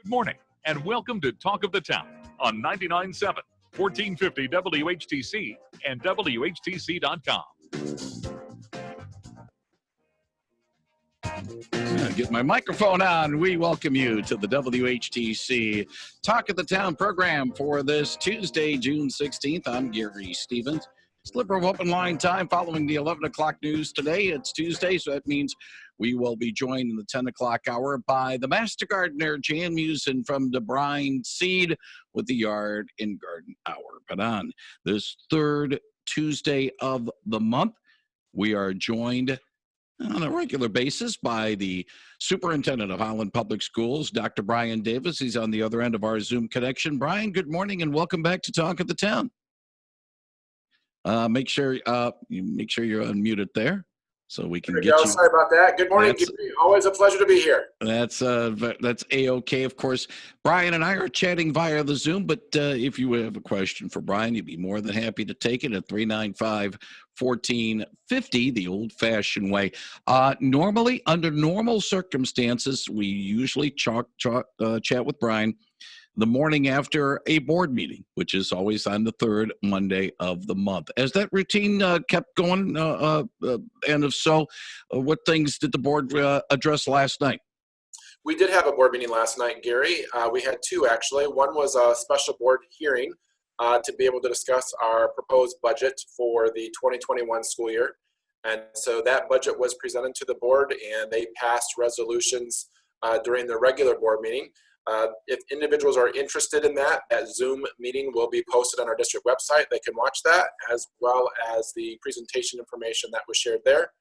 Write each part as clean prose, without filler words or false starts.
Good morning, and welcome to Talk of the Town on 99.7, 1450 WHTC and WHTC.com. Get my microphone on. We welcome you to the WHTC Talk of the Town program for this Tuesday, June 16th. I'm Gary Stevens. Slipper of open line time following the 11 o'clock news today. It's Tuesday, so that means we will be joined in the 10 o'clock hour by the Master Gardener, Jan Musin from the Brine Seed with the Yard and Garden Hour. But on this third Tuesday of the month, we are joined on a regular basis by the Superintendent of Holland Public Schools, Dr. Brian Davis. He's on the other end of our Zoom connection. Brian, good morning and welcome back to Talk of the Town. Make sure you're unmuted there, so we can get you. Sorry about that. Good morning. Always a pleasure to be here. That's A-OK. Of course, Brian and I are chatting via the Zoom, but if you have a question for Brian, you'd be more than happy to take it at 395-1450, the old-fashioned way. Normally, under normal circumstances, we usually chat with Brian the morning after a board meeting, which is always on the third Monday of the month. Has that routine kept going? And if so, what things did the board address last night? We did have a board meeting last night, Gary. We had two, actually. One was a special board hearing to be able to discuss our proposed budget for the 2021 school year. And so that budget was presented to the board, and they passed resolutions during the regular board meeting. If individuals are interested in that Zoom meeting will be posted on our district website. They can watch that, as well as the presentation information that was shared there.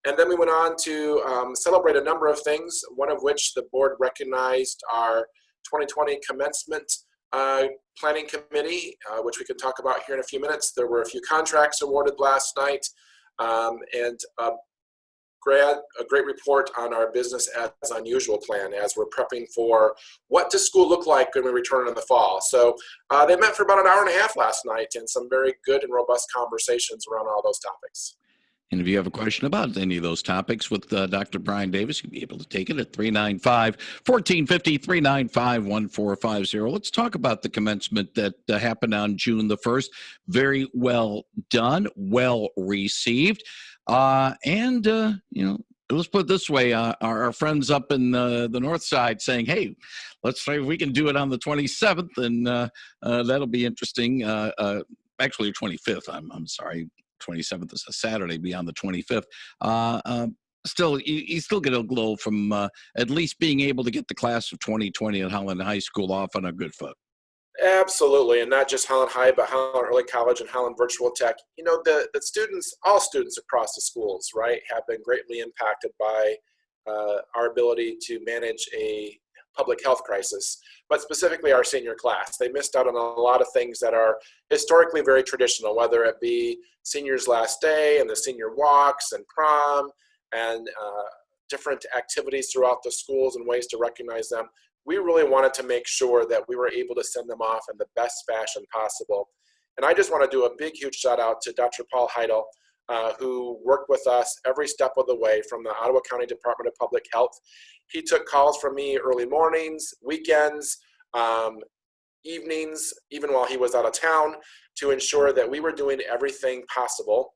And then we went on to celebrate a number of things, one of which the board recognized our 2020 commencement planning committee, which we can talk about here in a few minutes. There were a few contracts awarded last night, and a great report on our business as unusual plan as we're prepping for what does school look like when we return in the fall. So they met for about an hour and a half last night, and some very good and robust conversations around all those topics. And if you have a question about any of those topics with Dr. Brian Davis, you'll be able to take it at 395-1450, 395-1450. Let's talk about the commencement that happened on June the 1st. Very well done, well received. And let's put it this way, our friends up in the north side saying, hey, let's try if we can do it on the 27th, and that'll be interesting. Actually, 25th, I'm sorry. 27th is a Saturday, beyond the 25th. Still, you still get a glow from at least being able to get the class of 2020 at Holland High School off on a good foot. Absolutely, and not just Holland High, but Holland Early College and Holland Virtual Tech. You know, the students, all students across the schools, right, have been greatly impacted by our ability to manage a public health crisis, but specifically our senior class. They missed out on a lot of things that are historically very traditional, whether it be seniors' last day and the senior walks and prom and different activities throughout the schools and ways to recognize them. We really wanted to make sure that we were able to send them off in the best fashion possible. And I just want to do a big, huge shout out to Dr. Paul Heidel, who worked with us every step of the way from the Ottawa County Department of Public Health. He took calls from me early mornings, weekends, evenings, even while he was out of town, to ensure that we were doing everything possible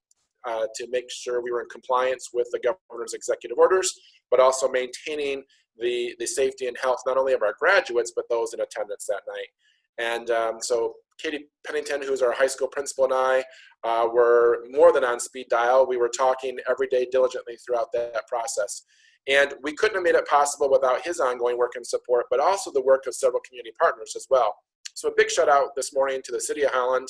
to make sure we were in compliance with the governor's executive orders, but also maintaining the safety and health not only of our graduates, but those in attendance that night. And so Katie Pennington, who's our high school principal, and I were more than on speed dial. We were talking every day diligently throughout that process. And we couldn't have made it possible without his ongoing work and support, but also the work of several community partners as well. So a big shout out this morning to the City of Holland.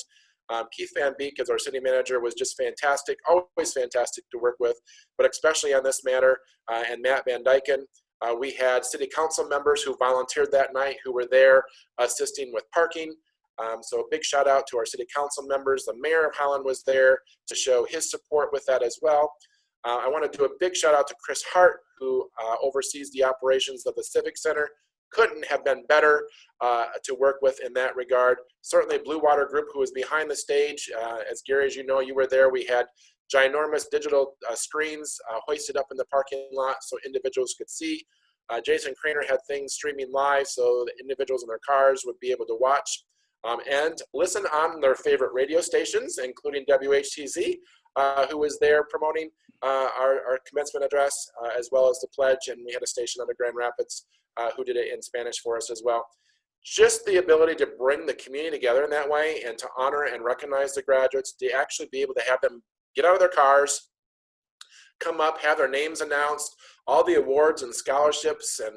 Keith Van Beek, as our city manager, was just fantastic, always fantastic to work with, but especially on this matter, and Matt Van Dyken. We had city council members who volunteered that night who were there assisting with parking. So a big shout out to our city council members. The mayor of Holland was there to show his support with that as well. I want to do a big shout out to Chris Hart, who oversees the operations of the Civic Center. Couldn't have been better to work with in that regard. Certainly Blue Water Group, who was behind the stage. As Gary, as you know, you were there. We had ginormous digital screens hoisted up in the parking lot so individuals could see Jason Craner had things streaming live so the individuals in their cars would be able to watch and listen on their favorite radio stations, including WHTC, who was there promoting our commencement address, as well as the pledge. And we had a station out of Grand Rapids who did it in Spanish for us as well. Just the ability to bring the community together in that way and to honor and recognize the graduates, to actually be able to have them get out of their cars, come up, have their names announced, all the awards and scholarships and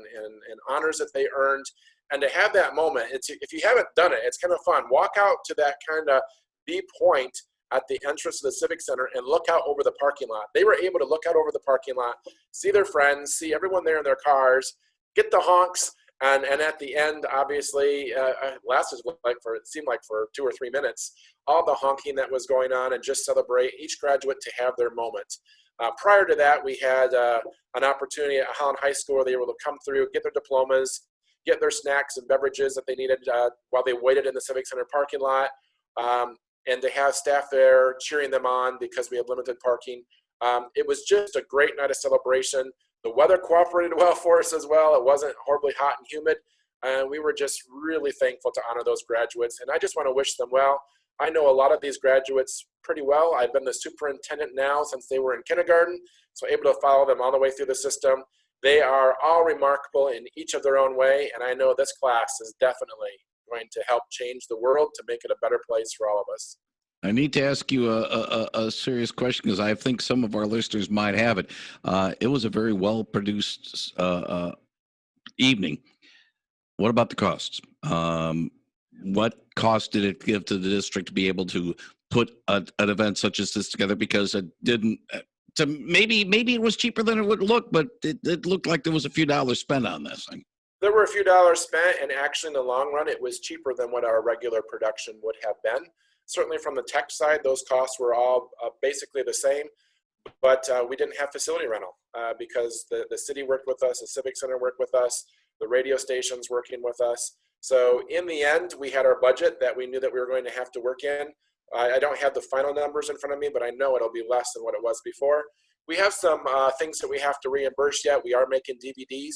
honors that they earned, and to have that moment. If you haven't done it, it's kind of fun. Walk out to that kind of B point at the entrance to the Civic Center and look out over the parking lot. They were able to look out over the parking lot, see their friends, see everyone there in their cars, get the honks, and at the end, obviously, it seemed like for 2 or 3 minutes, all the honking that was going on, and just celebrate each graduate to have their moment. Prior to that, we had an opportunity at Holland High School where they were able to come through, get their diplomas, get their snacks and beverages that they needed while they waited in the Civic Center parking lot, and to have staff there cheering them on because we have limited parking. It was just a great night of celebration. The weather cooperated well for us as well. It wasn't horribly hot and humid, and we were just really thankful to honor those graduates. And I just want to wish them well. I know a lot of these graduates pretty well. I've been the superintendent now since they were in kindergarten, so able to follow them all the way through the system. They are all remarkable in each of their own way, and I know this class is definitely going to help change the world to make it a better place for all of us. I need to ask you a serious question because I think some of our listeners might have it. It was a very well-produced evening. What about the costs? What cost did it give to the district to be able to put an event such as this together? Because it didn't. Maybe it was cheaper than it would look, but it looked like there was a few dollars spent on this thing. There were a few dollars spent, and actually in the long run, it was cheaper than what our regular production would have been. Certainly from the tech side, those costs were all basically the same, but we didn't have facility rental because the city worked with us, the Civic Center worked with us, the radio stations working with us. So in the end, we had our budget that we knew that we were going to have to work in. I don't have the final numbers in front of me, but I know it'll be less than what it was before. We have some things that we have to reimburse yet. We are making DVDs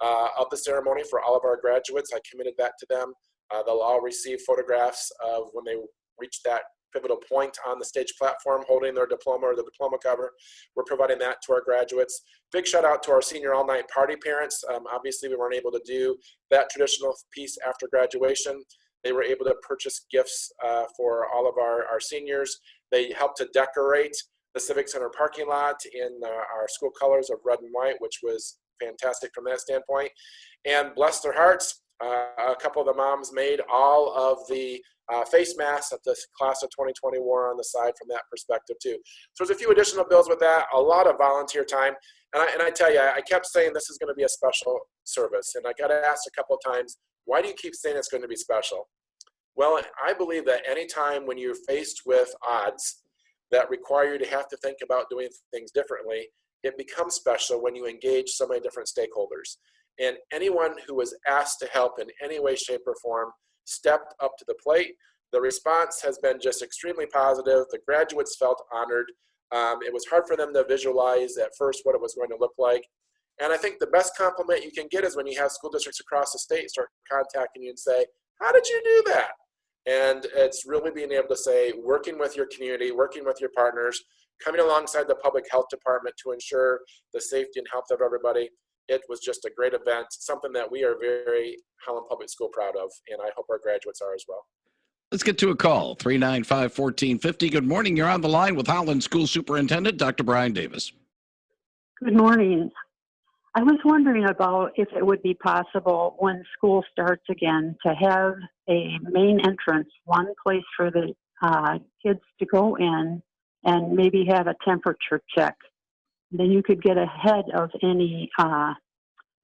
of the ceremony for all of our graduates. I committed that to them. They'll all receive photographs of when they reach that pivotal point on the stage platform holding their diploma or the diploma cover. We're providing that to our graduates. Big shout out to our senior all-night party parents. Obviously, we weren't able to do that traditional piece after graduation. They were able to purchase gifts for all of our seniors. They helped to decorate the Civic Center parking lot in our school colors of red and white, which was fantastic from that standpoint. And bless their hearts, a couple of the moms made all of the face masks that the class of 2020 wore on the side from that perspective too. So there's a few additional bills with that, a lot of volunteer time. And I tell you, I kept saying this is going to be a special service. And I got asked a couple of times, why do you keep saying it's going to be special? Well, I believe that anytime when you're faced with odds that require you to have to think about doing things differently, it becomes special when you engage so many different stakeholders. And anyone who was asked to help in any way, shape, or form stepped up to the plate. The response has been just extremely positive. The graduates felt honored. It was hard for them to visualize at first what it was going to look like. And I think the best compliment you can get is when you have school districts across the state start contacting you and say, how did you do that? And it's really being able to say, working with your community, working with your partners, coming alongside the public health department to ensure the safety and health of everybody. It was just a great event, something that we are very Holland Public School proud of, and I hope our graduates are as well. Let's get to a call, 395-1450. Good morning. You're on the line with Holland School Superintendent, Dr. Brian Davis. Good morning. I was wondering about if it would be possible when school starts again to have a main entrance, one place for the kids to go in and maybe have a temperature check. Then you could get ahead of any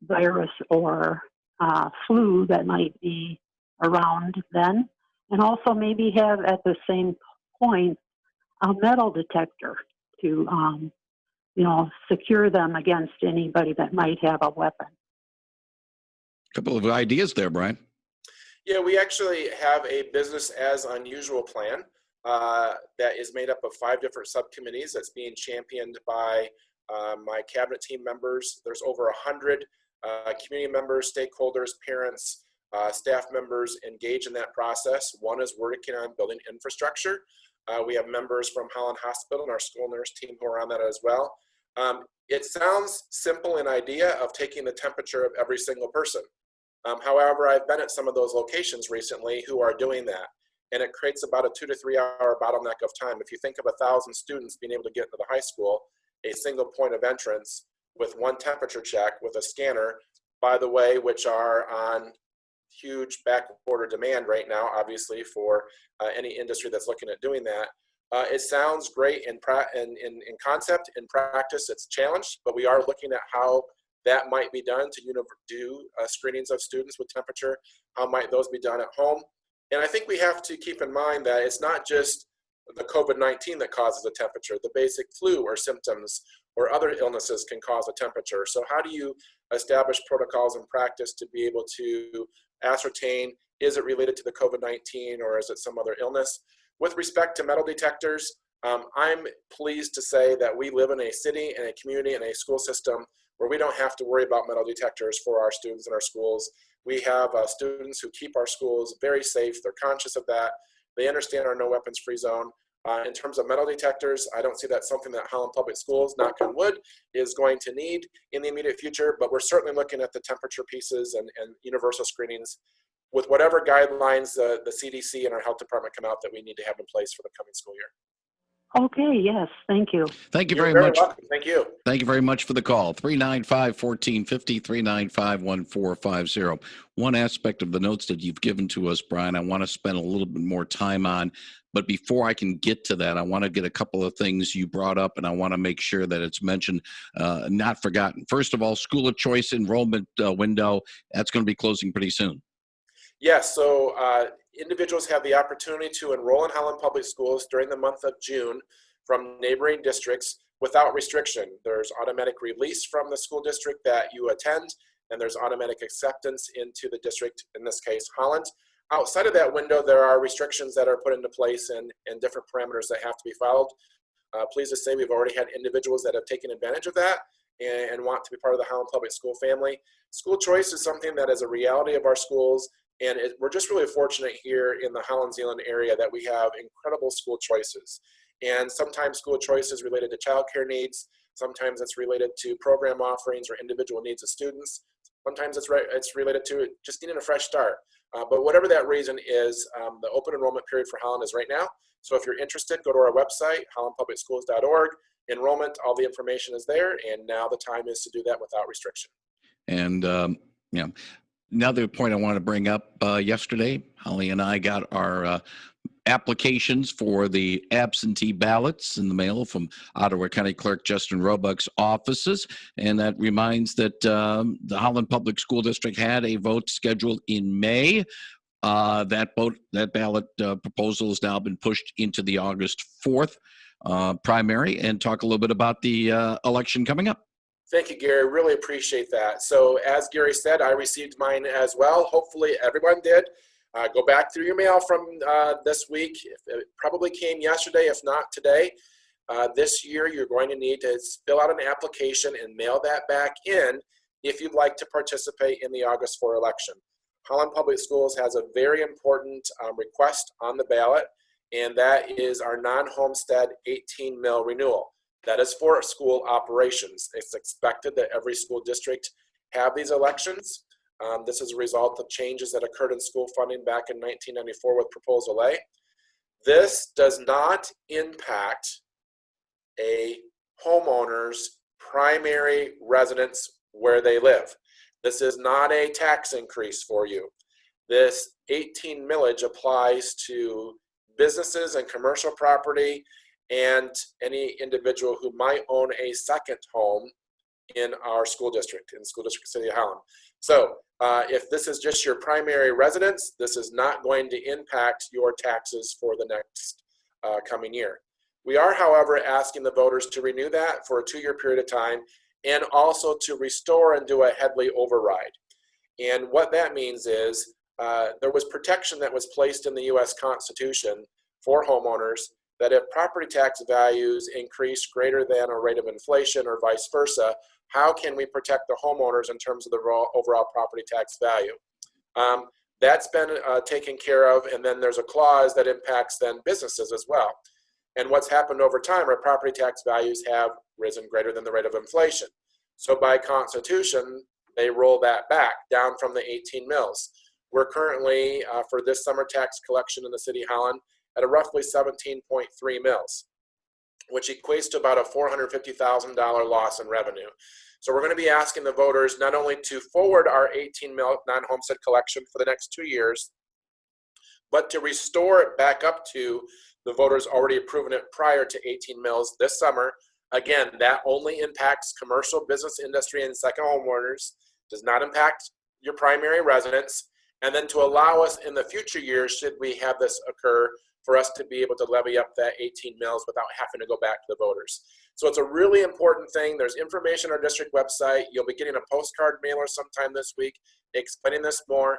virus or flu that might be around then. And also maybe have at the same point a metal detector to, secure them against anybody that might have a weapon. A couple of ideas there, Brian. Yeah, we actually have a business as unusual plan that is made up of 5 different subcommittees that's being championed by my cabinet team members. There's over 100 community members, stakeholders, parents, staff members engage in that process. One is working on building infrastructure. We have members from Holland Hospital and our school nurse team who are on that as well. It sounds simple in idea of taking the temperature of every single person. However, I've been at some of those locations recently who are doing that, and it creates about a 2 to 3 hour bottleneck of time. If you think of 1,000 students being able to get into the high school, a single point of entrance with one temperature check with a scanner, by the way, which are on huge back order demand right now, obviously, for any industry that's looking at doing that. It sounds great in concept. In practice, it's challenged, but we are looking at how that might be done to do screenings of students with temperature. How might those be done at home? And I think we have to keep in mind that it's not just the COVID-19 that causes a temperature. The basic flu or symptoms or other illnesses can cause a temperature. So how do you establish protocols and practice to be able to ascertain, is it related to the COVID-19 or is it some other illness? With respect to metal detectors, I'm pleased to say that we live in a city and a community and a school system where we don't have to worry about metal detectors for our students in our schools. We have students who keep our schools very safe. They're conscious of that. They understand our no weapons free zone. In terms of metal detectors, I don't see that something that Holland Public Schools, knock on wood, is going to need in the immediate future, but we're certainly looking at the temperature pieces and universal screenings with whatever guidelines the CDC and our health department come out that we need to have in place for the coming school year. Okay, yes, thank you. Thank you You're very much. Welcome. Thank you. Thank you very much for the call. 395-1450, 395-1450. One aspect of the notes that you've given to us, Brian, I want to spend a little bit more time on. But before I can get to that, I want to get a couple of things you brought up, and I want to make sure that it's mentioned, not forgotten. First of all, school of choice enrollment window, that's going to be closing pretty soon. Yes, so individuals have the opportunity to enroll in Holland Public Schools during the month of June from neighboring districts without restriction. There's automatic release from the school district that you attend, and there's automatic acceptance into the district, in this case, Holland. Outside of that window, there are restrictions that are put into place and different parameters that have to be followed. Pleased to say we've already had individuals that have taken advantage of that and want to be part of the Holland Public School family. School choice is something that is a reality of our schools, and we're just really fortunate here in the Holland-Zeeland area that we have incredible school choices. And sometimes school choice is related to childcare needs. Sometimes it's related to program offerings or individual needs of students. Sometimes it's related to just needing a fresh start. But whatever that reason is, the open enrollment period for Holland is right now. So if you're interested, go to our website, hollandpublicschools.org. Enrollment, all the information is there, and now the time is to do that without restriction. And another point I want to bring up, yesterday, Holly and I got our applications for the absentee ballots in the mail from Ottawa County Clerk Justin Roebuck's offices, and that reminds that the Holland Public School District had a vote scheduled in May. That ballot proposal has now been pushed into the August 4th primary, and talk a little bit about the election coming up. Thank you, Gary. Really appreciate that. So as Gary said, I received mine as well. Hopefully everyone did. Go back through your mail from this week. It probably came yesterday, if not today. This year, you're going to need to fill out an application and mail that back in if you'd like to participate in the August 4 election. Holland Public Schools has a very important request on the ballot, and that is our non-homestead 18 mil renewal. That is for school operations. It's expected that every school district have these elections. This is a result of changes that occurred in school funding back in 1994 with Proposal A. This does not impact a homeowner's primary residence where they live. This is not a tax increase for you. This 18 millage applies to businesses and commercial property and any individual who might own a second home in our school district, in School District City of Holland. So if this is just your primary residence, this is not going to impact your taxes for the next coming year. We are, however, asking the voters to renew that for a 2-year period of time, and also to restore and do a Headley override. And what that means is there was protection that was placed in the U.S. Constitution for homeowners that if property tax values increase greater than a rate of inflation or vice versa, how can we protect the homeowners in terms of the overall property tax value. That's been taken care of, and then there's a clause that impacts then businesses as well. And what's happened over time, our property tax values have risen greater than the rate of inflation. So by constitution, they roll that back down from the 18 mills. We're currently, for this summer tax collection in the city of Holland, at a roughly 17.3 mills, which equates to about a $450,000 loss in revenue. So we're going to be asking the voters not only to forward our 18 mill non-homestead collection for the next 2 years, but to restore it back up to the voters already approving it prior to 18 mills this summer. Again, that only impacts commercial, business, industry, and second homeowners, does not impact your primary residence. And then to allow us in the future years, should we have this occur, for us to be able to levy up that 18 mills without having to go back to the voters. So it's a really important thing. There's information on our district website. You'll be getting a postcard mailer sometime this week explaining this more.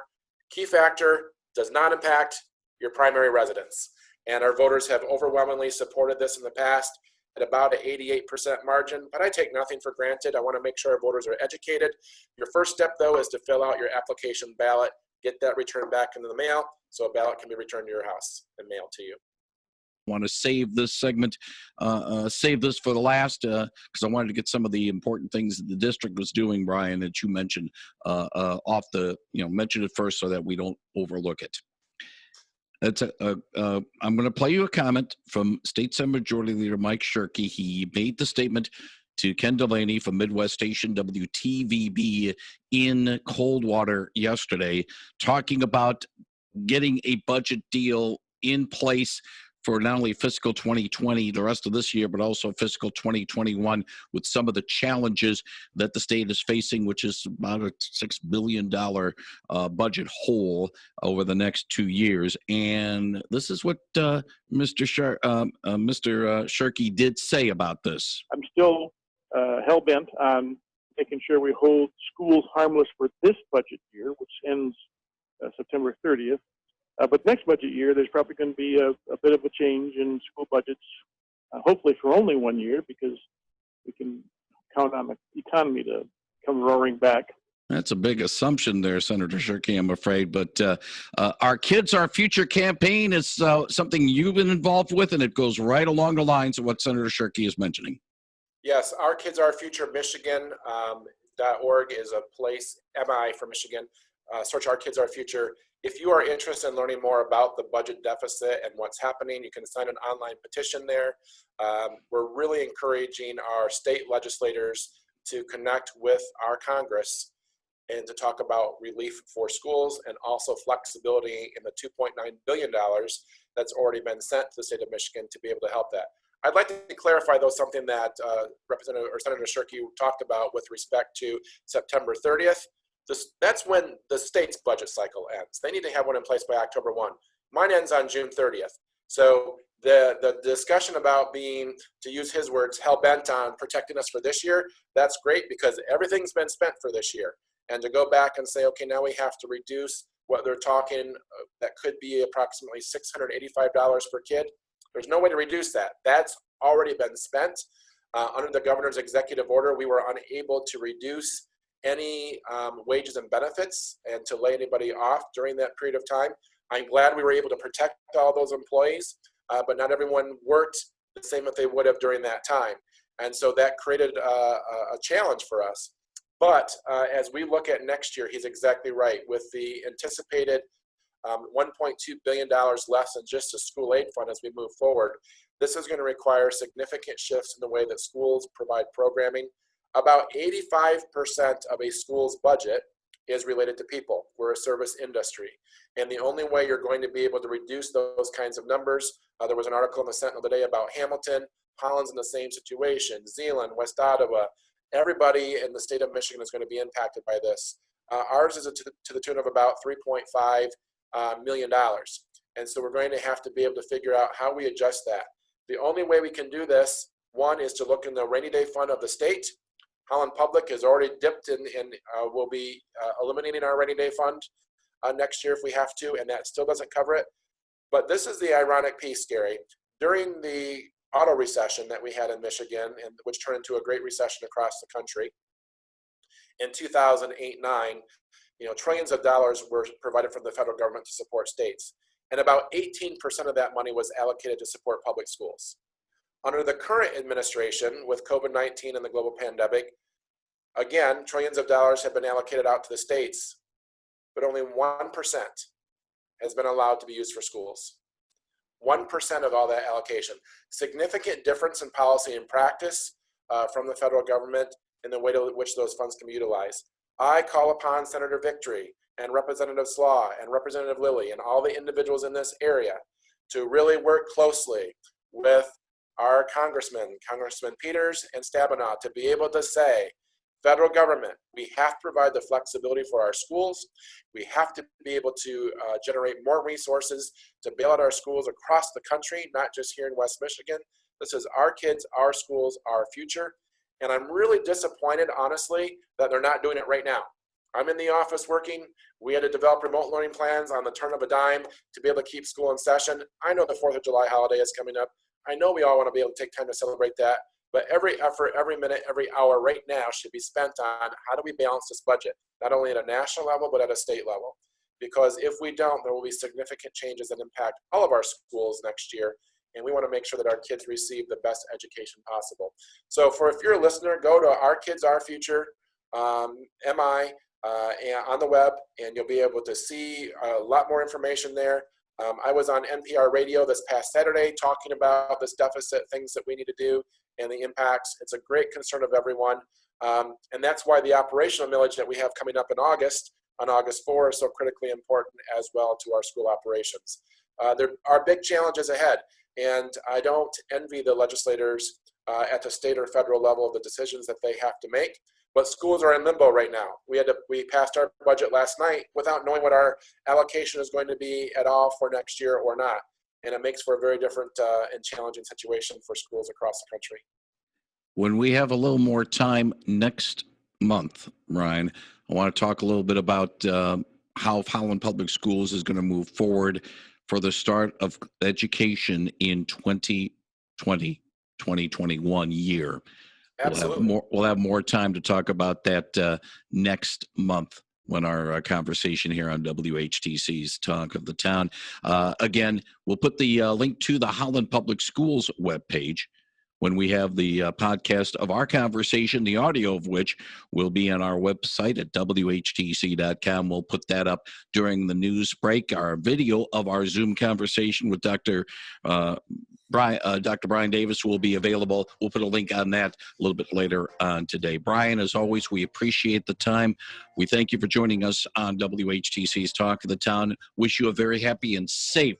Key factor, does not impact your primary residence. And our voters have overwhelmingly supported this in the past at about an 88% margin, but I take nothing for granted. I want to make sure our voters are educated. Your first step, though, is to fill out your application ballot, get that returned back into the mail, so a ballot can be returned to your house and mailed to you. Want to save this segment, save this for the last, because I wanted to get some of the important things that the district was doing, Brian, that you mentioned mention it first so that we don't overlook it. I'm going to play you a comment from State Senate Majority Leader Mike Shirkey. He made the statement to Ken Delaney from Midwest Station WTVB in Coldwater yesterday, talking about getting a budget deal in place for not only fiscal 2020, the rest of this year, but also fiscal 2021 with some of the challenges that the state is facing, which is about a $6 billion budget hole over the next 2 years. And this is what Mr. Shirkey did say about this. I'm still hell-bent on making sure we hold schools harmless for this budget year, which ends September 30th. But next budget year, there's probably going to be a bit of a change in school budgets, hopefully for only 1 year, because we can count on the economy to come roaring back. That's a big assumption there, Senator Shirkey, I'm afraid. But Our Kids, Our Future campaign is something you've been involved with, and it goes right along the lines of what Senator Shirkey is mentioning. Yes, Our Kids, Our Future Michigan.org is a place, MI for Michigan. Search Our Kids, Our Future. If you are interested in learning more about the budget deficit and what's happening, you can sign an online petition there. We're really encouraging our state legislators to connect with our Congress and to talk about relief for schools and also flexibility in the $2.9 billion that's already been sent to the state of Michigan to be able to help that. I'd like to clarify, though, something that Representative or Senator Shirkey talked about with respect to September 30th. That's when the state's budget cycle ends. They need to have one in place by October 1. Mine ends on June 30th. So the discussion about being, to use his words, hell-bent on protecting us for this year, that's great because everything's been spent for this year. And to go back and say, okay, now we have to reduce what they're talking, that could be approximately $685 per kid. There's no way to reduce that. That's already been spent. Under the governor's executive order, we were unable to reduce any wages and benefits and to lay anybody off during that period of time. I'm glad we were able to protect all those employees, but not everyone worked the same as they would have during that time. And so that created a challenge for us. But as we look at next year, he's exactly right. With the anticipated $1.2 billion less than just a school aid fund as we move forward, this is going to require significant shifts in the way that schools provide programming. About 85% of a school's budget is related to people. We're a service industry. And the only way you're going to be able to reduce those kinds of numbers, there was an article in the Sentinel today about Hamilton. Holland's in the same situation. Zeeland, West Ottawa, everybody in the state of Michigan is going to be impacted by this. Ours is to the tune of about $3.5 million. And so we're going to have to be able to figure out how we adjust that. The only way we can do this, one, is to look in the rainy day fund of the state. Holland Public has already dipped in and will be eliminating our rainy day fund next year if we have to, and that still doesn't cover it. But this is the ironic piece, Gary. During the auto recession that we had in Michigan, and which turned into a great recession across the country, In 2008-9, trillions of dollars were provided from the federal government to support states, and about 18% of that money was allocated to support public schools. Under the current administration, with COVID-19 and the global pandemic, again, trillions of dollars have been allocated out to the states, but only 1% has been allowed to be used for schools. 1% of all that allocation. Significant difference in policy and practice from the federal government in the way to which those funds can be utilized. I call upon Senator Victory and Representative Slaw and Representative Lilly and all the individuals in this area to really work closely with our Congressman Peters and Stabenow, to be able to say, federal government, we have to provide the flexibility for our schools. We have to be able to generate more resources to bail out our schools across the country, not just here in West Michigan. This is our kids, our schools, our future. And I'm really disappointed, honestly, that they're not doing it right now. I'm in the office working. We had to develop remote learning plans on the turn of a dime to be able to keep school in session. I know the 4th of July holiday is coming up. I know we all want to be able to take time to celebrate that. But every effort, every minute, every hour right now should be spent on how do we balance this budget, not only at a national level, but at a state level. Because if we don't, there will be significant changes that impact all of our schools next year. And we want to make sure that our kids receive the best education possible. So if you're a listener, go to Our Kids, Our Future, MI, on the web, and you'll be able to see a lot more information there. I was on NPR radio this past Saturday talking about this deficit, things that we need to do, and the impacts. It's a great concern of everyone. And that's why the operational millage that we have coming up in August, on August 4, is so critically important as well to our school operations. There are big challenges ahead, and I don't envy the legislators at the state or federal level of the decisions that they have to make. But schools are in limbo right now. We passed our budget last night without knowing what our allocation is going to be at all for next year or not. And it makes for a very different and challenging situation for schools across the country. When we have a little more time next month, Ryan, I want to talk a little bit about how Holland Public Schools is going to move forward for the start of education in 2020-2021 year. Absolutely. We'll have more time to talk about that next month when our conversation here on WHTC's Talk of the Town. Again, we'll put the link to the Holland Public Schools webpage when we have the podcast of our conversation, the audio of which will be on our website at WHTC.com. We'll put that up during the news break. Our video of our Zoom conversation with Dr. Brian Davis will be available. We'll put a link on that a little bit later on today. Brian, as always, we appreciate the time. We thank you for joining us on WHTC's Talk of the Town. Wish you a very happy and safe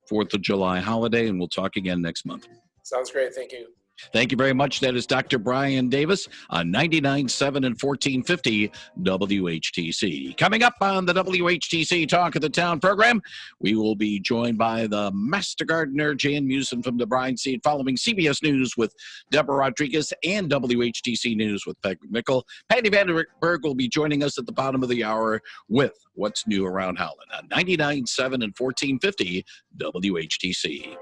4th of July holiday, and we'll talk again next month. Sounds great. Thank you. Thank you very much. That is Dr. Brian Davis on 99.7 and 1450 WHTC. Coming up on the WHTC Talk of the Town program, we will be joined by the Master Gardener, Jan Musin from the Brine Seed, following CBS News with Deborah Rodriguez and WHTC News with Peg McNichol. Patty Vanderberg will be joining us at the bottom of the hour with What's New Around Holland on 99.7 and 1450 WHTC.